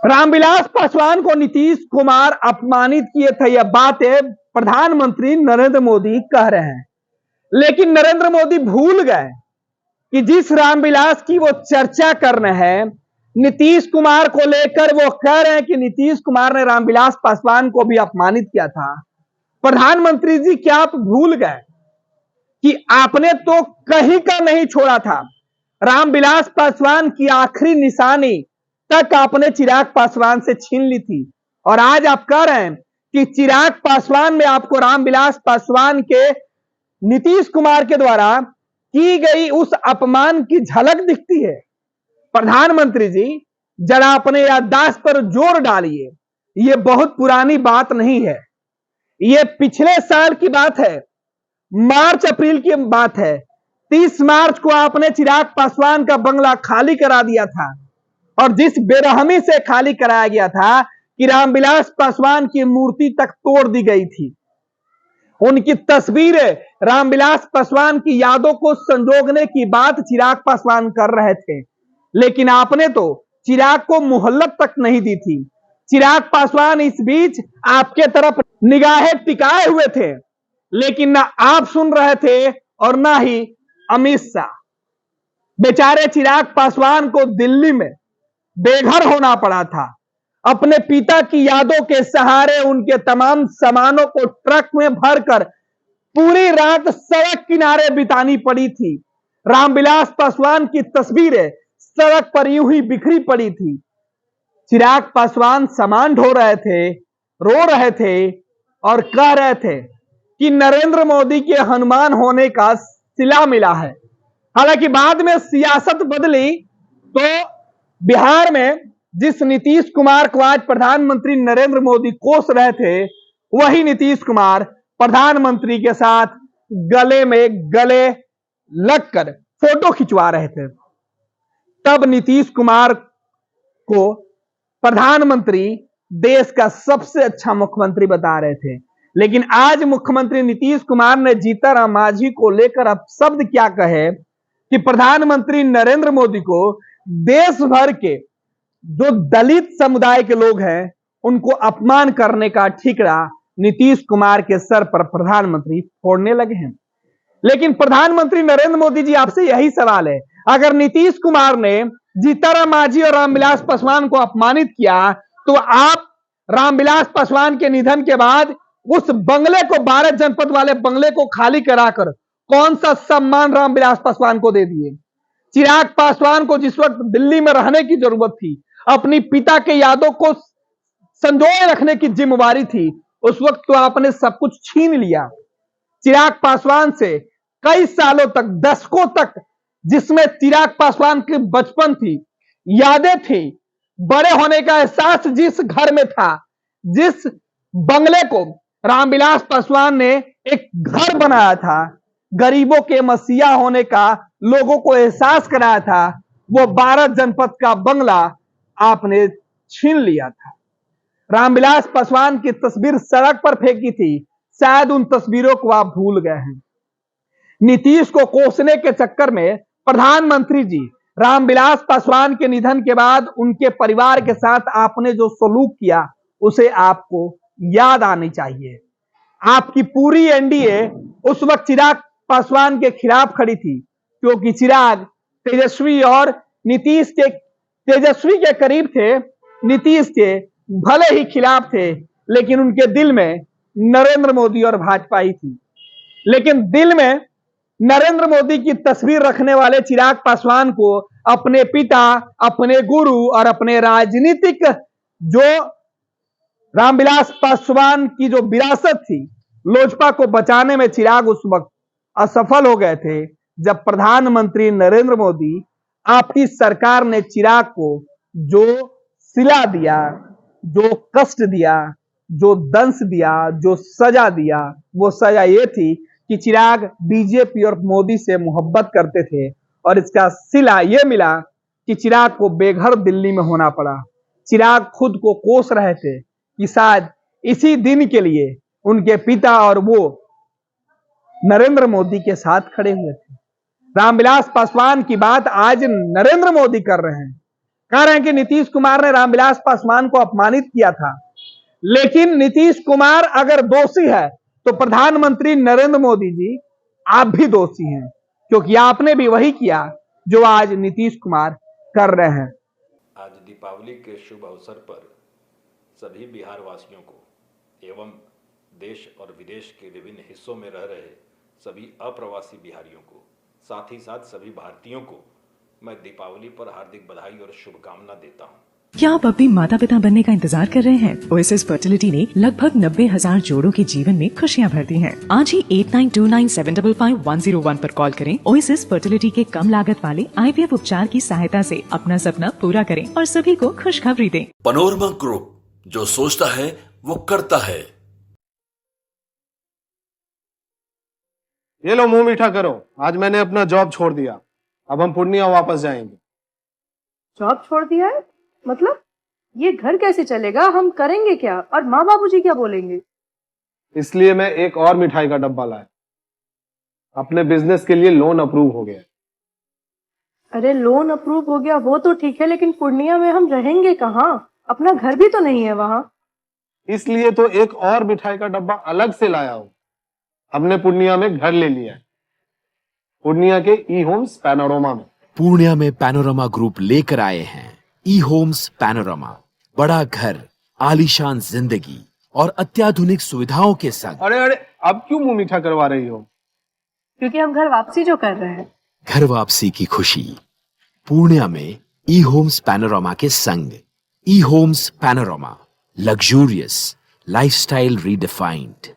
रामविलास पासवान को नीतीश कुमार अपमानित किए थे, यह बातें प्रधानमंत्री नरेंद्र मोदी कह रहे हैं। लेकिन नरेंद्र मोदी भूल गए कि जिस रामविलास की वो चर्चा कर रहे हैं, नीतीश कुमार को लेकर वो कह रहे हैं कि नीतीश कुमार ने रामविलास पासवान को भी अपमानित किया था। प्रधानमंत्री जी, क्या आप भूल गए कि आपने तो कहीं का नहीं छोड़ा था? रामविलास पासवान की आखिरी निशानी तक आपने चिराग पासवान से छीन ली थी, और आज आप कह रहे हैं कि चिराग पासवान में आपको रामविलास पासवान के नीतीश कुमार के द्वारा की गई उस अपमान की झलक दिखती है। प्रधानमंत्री जी, जरा अपने याददाश्त पर जोर डालिए। यह बहुत पुरानी बात नहीं है, यह पिछले साल की बात है, मार्च अप्रैल की बात है। 30 मार्च को आपने चिराग पासवान का बंगला खाली करा दिया था, और जिस बेरहमी से खाली कराया गया था कि रामविलास पासवान की मूर्ति तक तोड़ दी गई थी। उनकी तस्वीरें, रामविलास पासवान की यादों को संजोगने की बात चिराग पासवान कर रहे थे, लेकिन आपने तो चिराग को मोहल्लत तक नहीं दी थी। चिराग पासवान इस बीच आपके तरफ निगाहें टिकाए हुए थे, लेकिन ना आप सुन रहे थे और ना ही अमित शाह। बेचारे चिराग पासवान को दिल्ली में बेघर होना पड़ा था। अपने पिता की यादों के सहारे उनके तमाम सामानों को ट्रक में भरकर पूरी रात सड़क किनारे बितानी पड़ी थी। रामविलास पासवान की तस्वीरें सड़क पर यूं ही बिखरी पड़ी थी। चिराग पासवान सामान ढो रहे थे, रो रहे थे और कह रहे थे कि नरेंद्र मोदी के हनुमान होने का सिला मिला है। हालांकि बाद में सियासत बदली तो बिहार में जिस नीतीश कुमार को आज प्रधानमंत्री नरेंद्र मोदी कोस रहे थे, वही नीतीश कुमार प्रधानमंत्री के साथ गले में गले लगकर फोटो खिंचवा रहे थे। तब नीतीश कुमार को प्रधानमंत्री देश का सबसे अच्छा मुख्यमंत्री बता रहे थे। लेकिन आज मुख्यमंत्री नीतीश कुमार ने जीतन मांझी को लेकर अब शब्द क्या कहे कि प्रधानमंत्री नरेंद्र मोदी को देश भर के जो दलित समुदाय के लोग हैं उनको अपमान करने का ठिकरा नीतीश कुमार के सर पर प्रधानमंत्री फोड़ने लगे हैं। लेकिन प्रधानमंत्री नरेंद्र मोदी जी, आपसे यही सवाल है, अगर नीतीश कुमार ने जीतन मांझी और रामविलास पासवान को अपमानित किया, तो आप रामविलास पासवान के निधन के बाद उस बंगले को, 12 जनपद वाले बंगले को खाली कराकर कौन सा सम्मान रामविलास पासवान को दे दिए? चिराग पासवान को जिस वक्त दिल्ली में रहने की जरूरत थी, अपनी पिता के यादों को संजोए रखने की जिम्मेवारी थी, उस वक्त तो आपने सब कुछ छीन लिया। चिराग पासवान से कई सालों तक, दशकों तक, जिसमें चिराग पासवान की बचपन थी, यादें थी, बड़े होने का एहसास जिस घर में था, जिस बंगले को रामविलास पासवान ने एक घर बनाया था, गरीबों के मसीहा होने का लोगों को एहसास कराया था, वो 12 जनपद का बंगला आपने छीन लिया था। रामविलास पासवान की तस्वीर सड़क पर फेंकी थी, शायद उन तस्वीरों को आप भूल गए हैं। नीतीश को कोसने के चक्कर में प्रधानमंत्री जी, रामविलास पासवान के निधन के बाद उनके परिवार के साथ आपने जो सलूक किया, उसे आपको याद आनी चाहिए। आपकी पूरी एनडीए उस वक्त चिराग पासवान के खिलाफ खड़ी थी, क्योंकि चिराग तेजस्वी और नीतीश के, तेजस्वी के करीब थे, नीतीश के भले ही खिलाफ थे, लेकिन उनके दिल में नरेंद्र मोदी और भाजपा ही थी। लेकिन दिल में नरेंद्र मोदी की तस्वीर रखने वाले चिराग पासवान को अपने पिता, अपने गुरु और अपने राजनीतिक जो रामविलास पासवान की जो विरासत थी, लोजपा को बचाने में चिराग उस वक्त असफल हो गए थे, जब प्रधानमंत्री नरेंद्र मोदी, आपकी सरकार ने चिराग को जो सिला दिया, जो कष्ट दिया, जो दंश दिया, जो सजा दिया, वो सजा ये थी कि चिराग बीजेपी और मोदी से मोहब्बत करते थे, और इसका सिला ये मिला कि चिराग को बेघर दिल्ली में होना पड़ा। चिराग खुद को कोस रहे थे कि शायद इसी दिन के लिए उनके पिता और वो नरेंद्र मोदी के साथ खड़े हुए थे। रामविलास पासवान की बात आज नरेंद्र मोदी कर रहे हैं। कह रहे हैं कि नीतीश कुमार ने रामविलास पासवान को अपमानित किया था, लेकिन नीतीश कुमार अगर दोषी है तो प्रधानमंत्री नरेंद्र मोदी जी आप भी दोषी हैं, क्योंकि आपने भी वही किया जो आज नीतीश कुमार कर रहे हैं। आज दीपावली के शुभ अवसर पर सभी बिहार वासियों को एवं देश और विदेश के विभिन्न हिस्सों में रह रहे सभी अप्रवासी बिहारियों को, साथ ही साथ सभी भारतीयों को मैं दीपावली पर हार्दिक बधाई और शुभकामना देता हूं। क्या आप अपने माता पिता बनने का इंतजार कर रहे हैं? ओएसिस फर्टिलिटी ने लगभग 90,000 जोड़ों के जीवन में खुशियां भरती हैं। आज ही 8929755101 पर कॉल करें। ओएसिस फर्टिलिटी के कम लागत वाले IVF उपचार की सहायता से अपना सपना पूरा करें और सभी को खुशखबरी दें। पैनोरमा ग्रुप, जो सोचता है वो करता है। ये लो मुंह मीठा करो, आज मैंने अपना जॉब छोड़ दिया, अब हम पूर्णिया वापस जाएंगे। जॉब छोड़ दिया है? मतलब ये घर कैसे चलेगा? हम करेंगे क्या? और माँ बाबूजी क्या बोलेंगे? इसलिए मैं एक और मिठाई का डब्बा लाया। अपने बिजनेस के लिए लोन अप्रूव हो गया। अरे लोन अप्रूव हो गया वो तो ठीक है, लेकिन पूर्णिया में हम रहेंगे कहाँ? अपना घर भी तो नहीं है वहाँ। इसलिए तो एक और मिठाई का डब्बा अलग से लाया हूँ। हमने पूर्णिया में घर ले लिया है, पूर्णिया के ई होम्स पैनोरमा में। पूर्णिया में पैनोरमा ग्रुप लेकर आए हैं ई होम्स पैनोरमा। बड़ा घर, आलीशान जिंदगी और अत्याधुनिक सुविधाओं के संग। अरे अब क्यों मुंह मीठा करवा रही हो? क्योंकि हम घर वापसी जो कर रहे हैं। घर वापसी की खुशी पूर्णिया में ई होम्स पैनोरमा के संग। E Homes Panorama, luxurious lifestyle redefined.